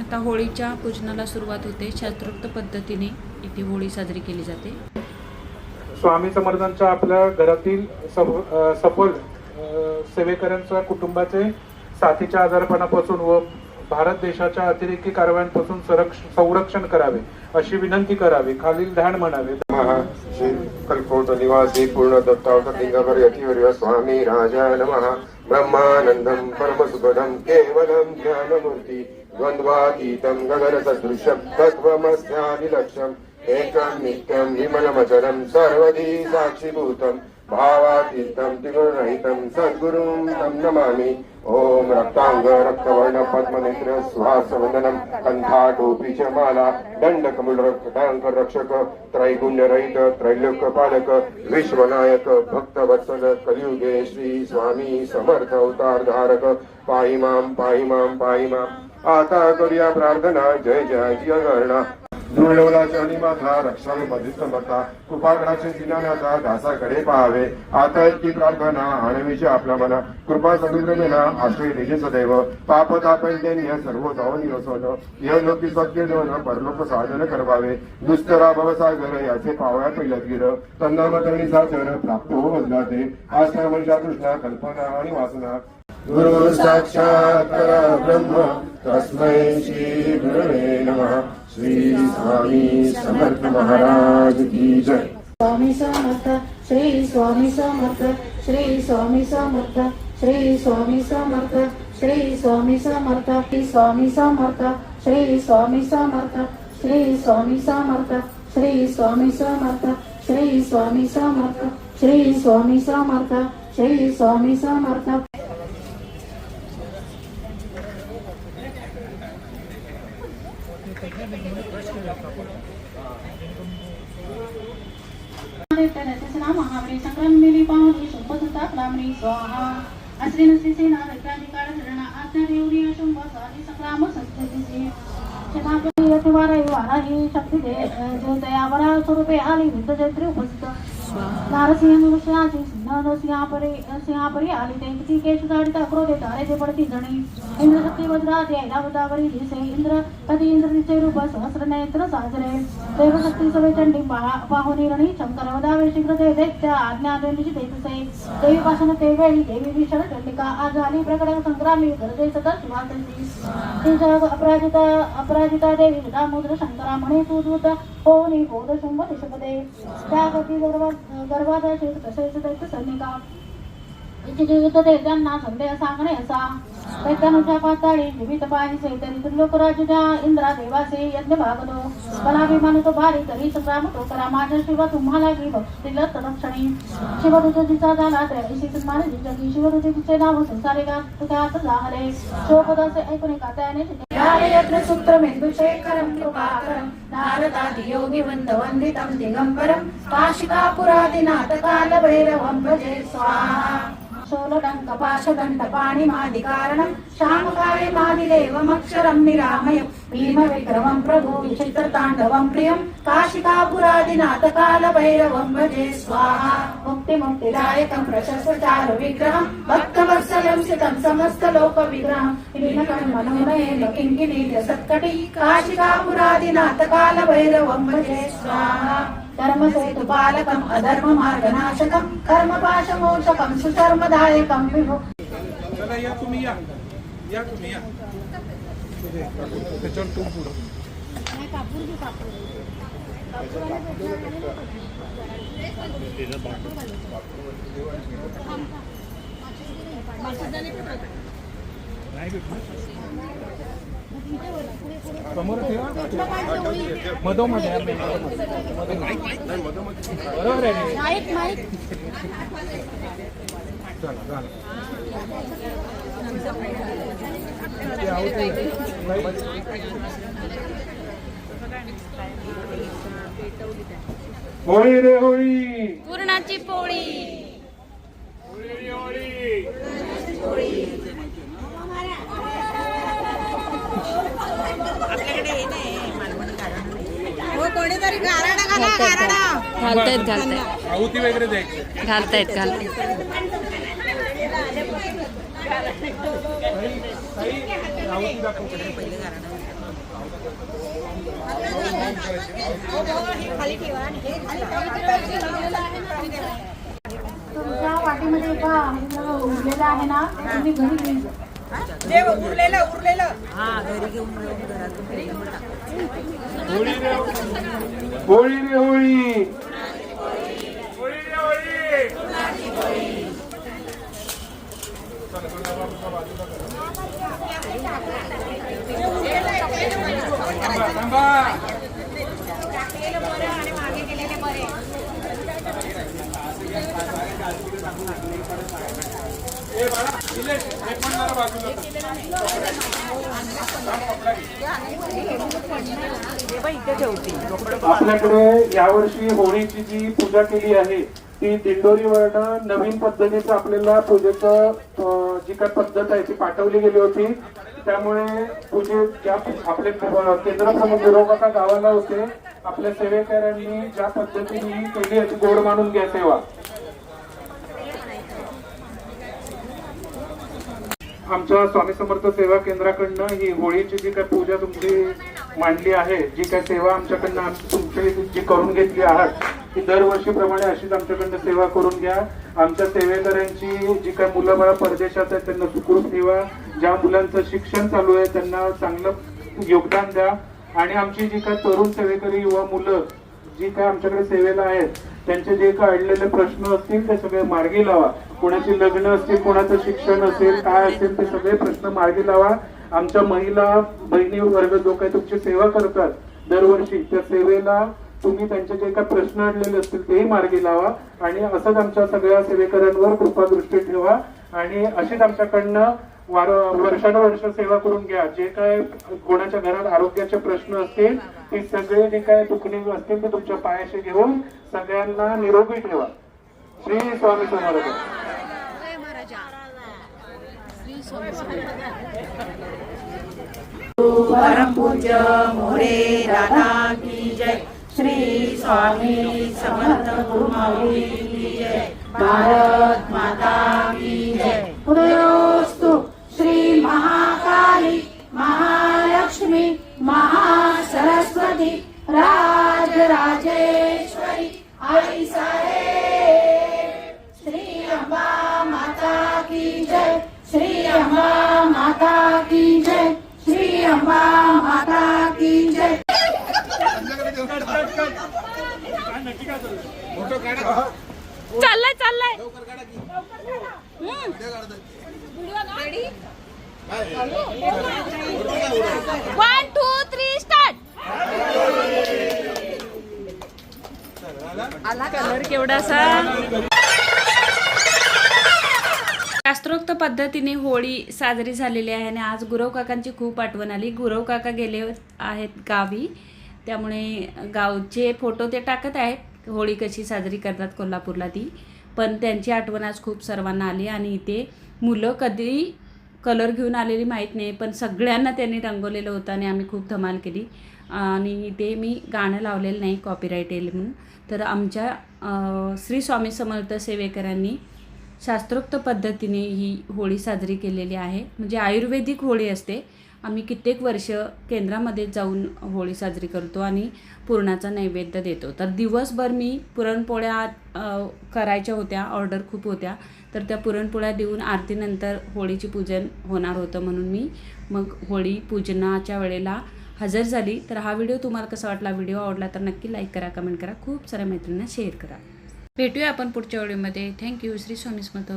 आता होळीच्या पूजनाला सुरुवात होते. शास्त्रोक्त पद्धतीने इथे होळी साजरी केली जाते. स्वामी समर्थांच्या आपल्या घरातील सफल सेवेकऱ्यांच्या कुटुंबाचे साथीच्या आजारपणापासून व भारत देशाच्या अतिरेकी कारवायांपासून संरक्षण करावे अशी विनंती करावी. खालील ध्यान म्हणावे. श्री कल्पोट निवासी पूर्ण दत्तावतार लिंगावर यतिवर्य स्वामी राजाय नमः. ब्रह्मानंदम परमसुखदम केवलम ज्ञानमूर्ति द्वंद्वातीतं गगनसदृशं तत्त्वमस्यादिलक्ष्यम् एकं नित्यं विमलमचलं सर्वधी साक्षीभूतं भावातीतं त्रिगुणरहितं सद्गुरुं तं नमामि. ओम रक्तांग रक्तवर्ण पद्मनेत्र स्वासवंदनम कंठा टोपी च माला दंड कमल रक्तांक रक्षक त्रैगुण्य रहित त्रैलोक पालक विश्वनायक भक्त वत्सल कलियुगे श्री स्वामी समर्थ अवतार धारक पाहि मां पाहि मां पाहि मां. आता करूया प्रार्थना. जय जय जय गणना दुर्लवलाच्या आणि माझा रक्षावे मधिस्त समर्था कृपागणाचे दिनानाचा दासाकडे पाहावे. आता इतकी प्रार्थना आणविषय आपला मना कृपा सदुद्रमेना आश्रय देजे सदैव पाप तापैन्य सर्व जाऊन निवसन यह लोकी सत्य देवन परलोक साधन करवावे. दुस्तरा भवसागर याचे पावया पहिल्यात गिर तन्नामतरणी साचर प्राप्त हो बदलाते. आश्रय मनुष्या तृष्णा कल्पना आणि वासना गुरु साक्षात परब्रह्म तस्मै श्री गुरवे नमः. श्री स्वामी समर्थ महाराज की जय. स्वामी समर्थ श्री स्वामी समर्थ श्री स्वामी समर्थ श्री स्वामी समर्थ श्री स्वामी समर्थ श्री स्वामी समर्थ श्री स्वामी समर्थ श्री स्वामी समर्थ श्री स्वामी समर्थ श्री स्वामी समर्थ श्री स्वामी समर्थ श्री स्वामी समर्थ. महाबळी संग्राम मिली पाहुणी शुंभसुता क्लामणी स्वाहा अश्री नसली सेना रैकाधिकार धरणा आज्ञा देवरी शुंभ स्वाधी संग्राम संस्कृतीची क्षमापरी यतिवारा युवाराही शक्ती दे दयावरा स्वरूपे आली विद्ध जयत्री उपस्थित नारसिंह विषयाची सिंहापरी आली ते केश जाडिता क्रोधे तारे जे पडती जणी इंद्र शक्ती वज्रात यायला वदावरी दिसे इंद्र कधी इंद्रजीचे रूप सहस्र नेत्र साजरे देवशक्ती सवे चंडी पाहुनी रणी शंकर वदावे शीघ्र ते दैत्य आज्ञा देवीची देतसे देवी पाशन ते वेळी देवी विषण चंडिका आज आली प्रकट संग्रामी गरजे सदा शिवासंती ती जग अपराजिता देवी दामोदर शंकरा म्हणे सुदूत होनी बोध शुंभ दिशपदे त्या गती गर्भात तसेच दैत्य सैनिका युद्ध ते त्यांना संदेह सांगणे असा दैत्यानुच्या पाताळी जीवित पाहिजे तरी त्रिलोकराजुच्या इंद्रा देवासे यज्ञ भागलो बलाभिमान तो भारी तरी संग्राम तो करा माझ्या शिव तुम्हाला की भक्तील तडक्षणी शिवदूतीचा झाला त्रैशी सन्मान जिजगी शिवदूतीचे नाव संसारे गात झाले शिवपदाचे ऐकून कात्याने सूत्र मेंदुशेखरम कृपाकरम नारदादि योगी वंदितम दिगंबरम काशिकापुरादिनाथ काल भैरवं भजे स्वाहा. शोलटंक पाशदंड पाणिमादिकारणं श्यामकारे मादिदेवमक्षरं निरामयं भीमविक्रमं प्रभु विचित्रताण्डवं प्रियं काशिकापुरादिनाथ कालभैरवं भजे स्वाहा. मुक्तिदायकं प्रशस्तचारु विग्रहं भक्तवत्सलं सितं समस्तलोकविग्रहं लीनकर्मणोनयेन किङ्किणीट्य सत्कटी काशिकापुरादिनाथ कालभैरवं भजे स्वाहा. धर्मसेतु पालकम अधर्म मार्गनाशकम कर्मपाशमोचकम सुधर्मदायकम विभो. चला या तुम्ही या तुम्ही या त्याच्यावर तू पुढं समोर ठेवा मधोमध्ये बरोबर आहे. चला होळी रे होळी पूर्णाची पोळी कोणीतरी गाराडा घाला गाराडा घालतायत आहुती वगैरे द्यायची घालतायत आहुती दाखव. तुमच्या वाटीमध्ये एका उरलेलं आहे ना तुम्ही घरी घेऊन जा. होळी रे होळी. आपल्याकडे यावर्षी होळीची जी पूजा केली आहे ती दिंडोरीवरनं नवीन पद्धतीचं आपल्याला पूजेचं जी काय पद्धत आहे ती पाठवली गेली होती. त्यामुळे पूजे ज्या आपले केंद्र प्रमुख गुरवकाका गावाला होते, आपल्या सेवेकऱ्यांनी ज्या पद्धतीने ही केली याची गोड मानून घ्या सेवा. आमच्या स्वामी समर्थ सेवा केंद्राकडनं ही होळीची जी काय पूजा तुमची मांडली आहे, जी काय सेवा आमच्याकडनं तुमची जी करून घेतली आहात ती दरवर्षीप्रमाणे अशीच आमच्याकडनं सेवा करून घ्या. आमच्या सेवेकऱ्यांची जी काय मुलं बाळा परदेशात आहेत त्यांना सुखरूप ठेवा. ज्या मुलांचं शिक्षण चालू आहे त्यांना चांगलं योगदान द्या. आणि आमची जी काय तरुण सेवेकरी युवा मुलं जी काय आमच्याकडे सेवेला आहेत त्यांचे जे काय अडलेले प्रश्न असतील ते सगळे मार्गी लावा. कोणाची लग्न असतील, कोणाचं शिक्षण असेल, काय असेल ते सगळे प्रश्न मार्गी लावा. आमच्या महिला बहिणी वर्ग जो काही तुमची सेवा करतात दरवर्षी त्या सेवेला तुम्ही त्यांचे जे काही प्रश्न अडलेले असतील तेही मार्गी लावा. आणि असंच आमच्या सगळ्या सेवेकऱ्यांवर कृपादृष्टी ठेवा. आणि अशीच आमच्याकडनं वर्षानुवर्ष सेवा करून घ्या. जे काय कोणाच्या घरात आरोग्याचे प्रश्न असतील ते सगळे जे काय दुखणे असतील ते तुमच्या पायाशी घेऊन सगळ्यांना निरोगी ठेवा. श्री स्वामी समर्थ. परम पूज्य मोरे दादा की जय. श्री स्वामी समर्थ गुरुमाऊली की जय. भारत माता की जय. उदयोस्तु श्री महाकाली महालक्ष्मी महासरस्वती राजराजेश्वरी आई साहेब. श्री अंबा माता की जय. श्री अंबा माता की जय. श्री अंबा माता की जय. चाललाय चाललाय. One two three start. Colour केवढासा. शास्त्रोक्त पद्धतीने होळी साजरी झालेली आहे आणि आज गुरव काकांची खूप आठवण आली. गुरव काका गेले आहेत गावी, त्यामुळे गावचे फोटो ते टाकत आहेत होळी कशी साजरी करतात कोल्हापूरला ती. पण त्यांची आठवण आज खूप सर्वांना आली. आणि इथे मुलं कधी कलर घेऊन आलेली माहीत नाही, पण सगळ्यांना त्यांनी रंगवलेलं होतं आणि आम्ही खूप धमाल केली. आणि ते मी गाणं लावलेलं नाही, कॉपीराईट येईल म्हणून. तर आमच्या श्री स्वामी समर्थ सेवेकरांनी शास्त्रोक्त पद्धतीने ही होळी साजरी केलेली आहे. म्हणजे आयुर्वेदिक होळी असते. आम्ही कित्येक वर्ष केंद्रामध्ये जाऊन होळी साजरी करतो आणि पुरणाचा नैवेद्य देतो. तर दिवसभर मी पुरणपोळ्या करायच्या होत्या, ऑर्डर खूप होत्या, तर त्या पुरणपोळ्या देऊन आरतीनंतर होळीची पूजन होणार होतं म्हणून मी मग होळी पूजनाच्या वेळेला हजर झाली. तर हा व्हिडिओ तुम्हाला कसा वाटला, व्हिडिओ आवडला तर नक्की लाईक करा, कमेंट करा, खूप साऱ्या मैत्रिणींना शेअर करा. भेटूया आपण पुढच्या व्हिडिओमध्ये. थँक्यू. श्री स्वामी समर्थ.